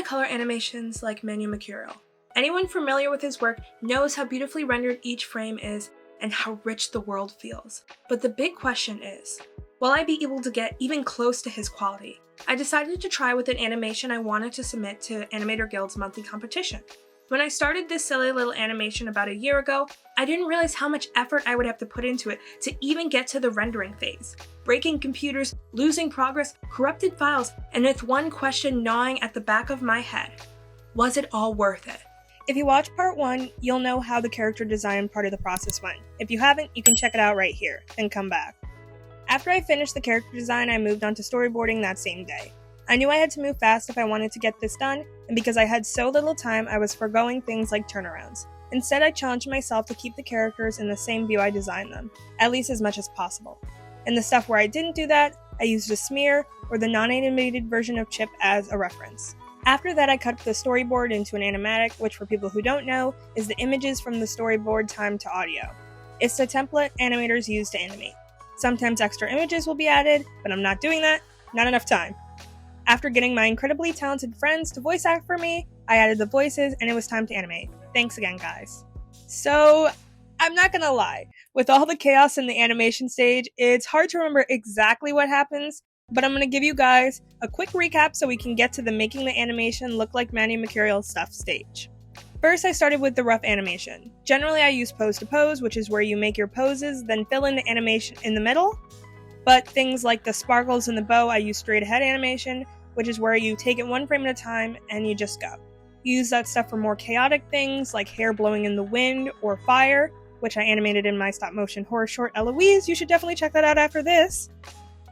color animations like Manu Mercurial. Anyone familiar with his work knows how beautifully rendered each frame is and how rich the world feels. But the big question is, will I be able to get even close to his quality? I decided to try with an animation I wanted to submit to Animator Guild's monthly competition. When I started this silly little animation about a year ago, I didn't realize how much effort I would have to put into it to even get to the rendering phase. Breaking computers, losing progress, corrupted files, and with one question gnawing at the back of my head. Was it all worth it? If you watch part 1, you'll know how the character design part of the process went. If you haven't, you can check it out right here, and come back. After I finished the character design, I moved on to storyboarding that same day. I knew I had to move fast if I wanted to get this done, and because I had so little time, I was foregoing things like turnarounds. Instead, I challenged myself to keep the characters in the same view I designed them, at least as much as possible. In the stuff where I didn't do that, I used a smear or the non-animated version of Chip as a reference. After that, I cut the storyboard into an animatic, which for people who don't know, is the images from the storyboard time to audio. It's the template animators use to animate. Sometimes extra images will be added, but I'm not doing that, not enough time. After getting my incredibly talented friends to voice act for me, I added the voices and it was time to animate. Thanks again, guys. So, I'm not gonna lie, with all the chaos in the animation stage, it's hard to remember exactly what happens, but I'm gonna give you guys a quick recap so we can get to the making the animation look like Manu Mercurial stuff stage. First, I started with the rough animation. Generally, I use pose to pose, which is where you make your poses, then fill in the animation in the middle. But things like the sparkles and the bow, I use straight ahead animation, which is where you take it one frame at a time and you just go. You use that stuff for more chaotic things like hair blowing in the wind or fire, which I animated in my stop motion horror short Eloise. You should definitely check that out after this.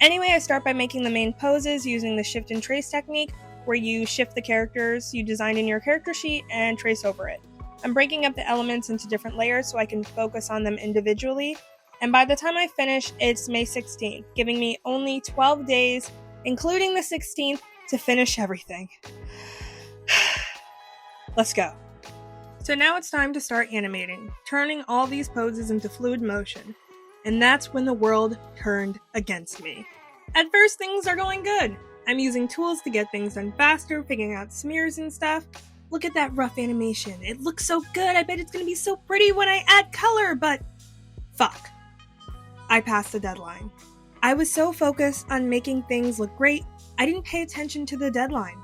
Anyway, I start by making the main poses using the shift and trace technique, where you shift the characters you designed in your character sheet and trace over it. I'm breaking up the elements into different layers so I can focus on them individually, and by the time I finish, it's May 16th, giving me only 12 days, including the 16th, to finish everything. Let's go. So now it's time to start animating, turning all these poses into fluid motion, and that's when the world turned against me. At first, things are going good. I'm using tools to get things done faster, figuring out smears and stuff. Look at that rough animation. It looks so good. I bet it's gonna be so pretty when I add color, but fuck. I passed the deadline. I was so focused on making things look great, I didn't pay attention to the deadline.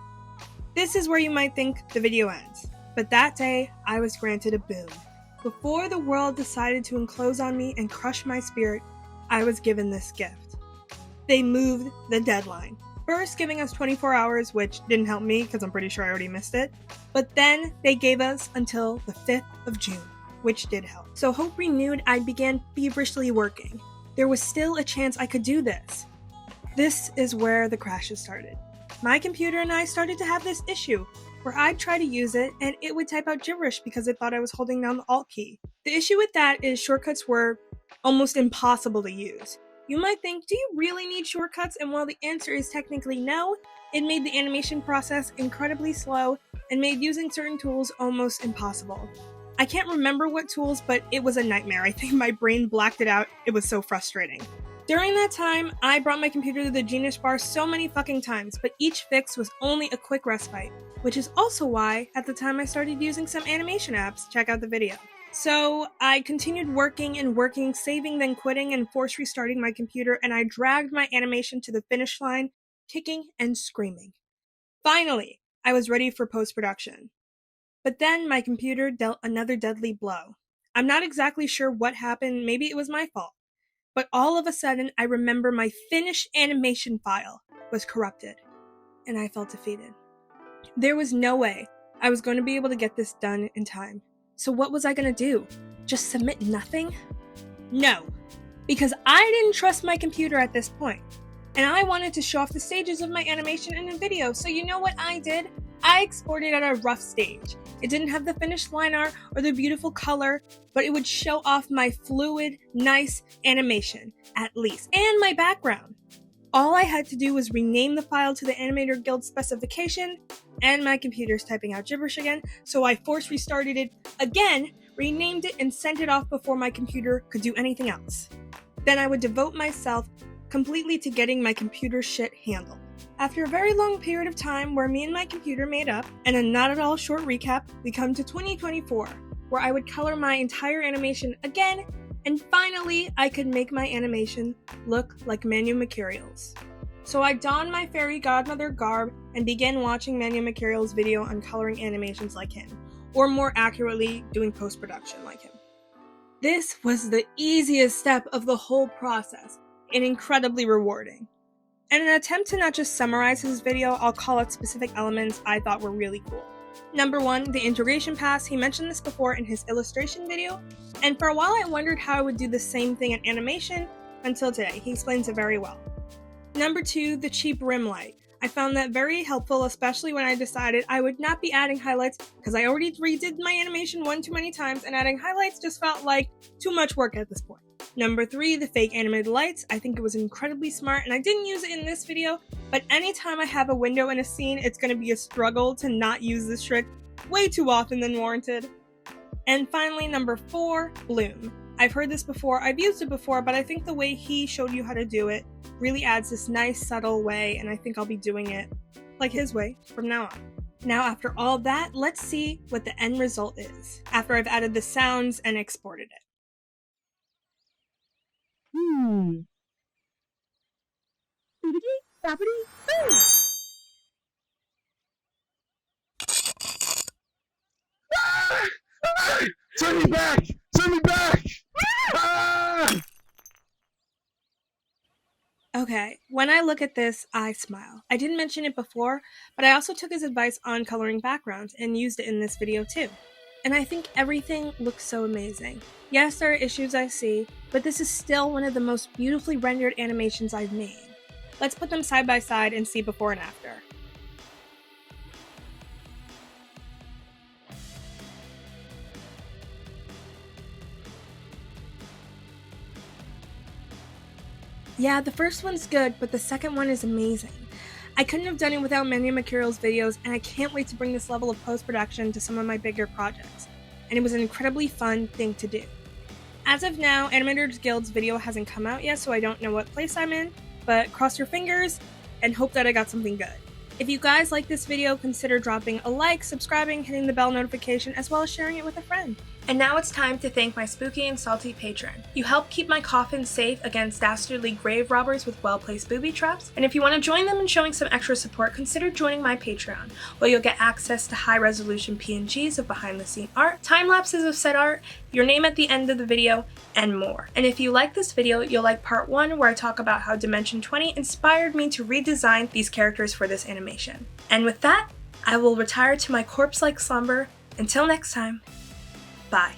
This is where you might think the video ends, but that day, I was granted a boon. Before the world decided to enclose on me and crush my spirit, I was given this gift. They moved the deadline. First giving us 24 hours, which didn't help me because I'm pretty sure I already missed it. But then they gave us until the 5th of June, which did help. So hope renewed, I began feverishly working. There was still a chance I could do this. This is where the crashes started. My computer and I started to have this issue, where I'd try to use it and it would type out gibberish because it thought I was holding down the Alt key. The issue with that is shortcuts were almost impossible to use. You might think, do you really need shortcuts? And while the answer is technically no, it made the animation process incredibly slow and made using certain tools almost impossible. I can't remember what tools, but it was a nightmare. I think my brain blacked it out. It was so frustrating. During that time, I brought my computer to the Genius Bar so many fucking times, but each fix was only a quick respite, which is also why, at the time I started using some animation apps, check out the video. So, I continued working and working, saving then quitting and force restarting my computer, and I dragged my animation to the finish line, kicking and screaming. Finally, I was ready for post-production. But then my computer dealt another deadly blow. I'm not exactly sure what happened, maybe it was my fault. But all of a sudden, I remember my finished animation file was corrupted, and I felt defeated. There was no way I was going to be able to get this done in time. So what was I going to do? Just submit nothing? No, because I didn't trust my computer at this point, and I wanted to show off the stages of my animation in a video, so you know what I did? I exported at a rough stage. It didn't have the finished line art or the beautiful color, but it would show off my fluid, nice animation, at least, and my background. All I had to do was rename the file to the Animator Guild specification, and my computer's typing out gibberish again, so I force restarted it again, renamed it, and sent it off before my computer could do anything else. Then I would devote myself completely to getting my computer shit handled. After a very long period of time where me and my computer made up, and a not at all short recap, we come to 2024, where I would color my entire animation again, and finally I could make my animation look like Manu Mercurial's. So I donned my fairy godmother garb and began watching Manu Mercurial's video on coloring animations like him, or more accurately, doing post-production like him. This was the easiest step of the whole process, and incredibly rewarding. In an attempt to not just summarize his video, I'll call out specific elements I thought were really cool. Number 1, the integration pass. He mentioned this before in his illustration video, and for a while I wondered how I would do the same thing in animation until today. He explains it very well. Number 2, the cheap rim light. I found that very helpful, especially when I decided I would not be adding highlights because I already redid my animation one too many times, and adding highlights just felt like too much work at this point. Number 3, the fake animated lights. I think it was incredibly smart, and I didn't use it in this video, but anytime I have a window in a scene, it's going to be a struggle to not use this trick way too often than warranted. And finally, number 4, bloom. I've heard this before, I've used it before, but I think the way he showed you how to do it really adds this nice, subtle way, and I think I'll be doing it like his way from now on. Now, after all that, let's see what the end result is, after I've added the sounds and exported it. Turn me back! Turn me back! Ah! Okay, when I look at this, I smile. I didn't mention it before, but I also took his advice on coloring backgrounds and used it in this video too. And I think everything looks so amazing. Yes, there are issues I see, but this is still one of the most beautifully rendered animations I've made. Let's put them side by side and see before and after. Yeah, the first one's good, but the second one is amazing. I couldn't have done it without Manu Mercurial's videos, and I can't wait to bring this level of post-production to some of my bigger projects. And it was an incredibly fun thing to do. As of now, Animators Guild's video hasn't come out yet, so I don't know what place I'm in, but cross your fingers and hope that I got something good. If you guys like this video, consider dropping a like, subscribing, hitting the bell notification, as well as sharing it with a friend. And now it's time to thank my spooky and salty patron. You help keep my coffin safe against dastardly grave robbers with well-placed booby traps, and if you want to join them in showing some extra support, consider joining my Patreon, where you'll get access to high-resolution PNGs of behind-the-scene art, time-lapses of said art, your name at the end of the video, and more. And if you like this video, you'll like part 1, where I talk about how Dimension 20 inspired me to redesign these characters for this animation. And with that, I will retire to my corpse-like slumber. Until next time. Bye.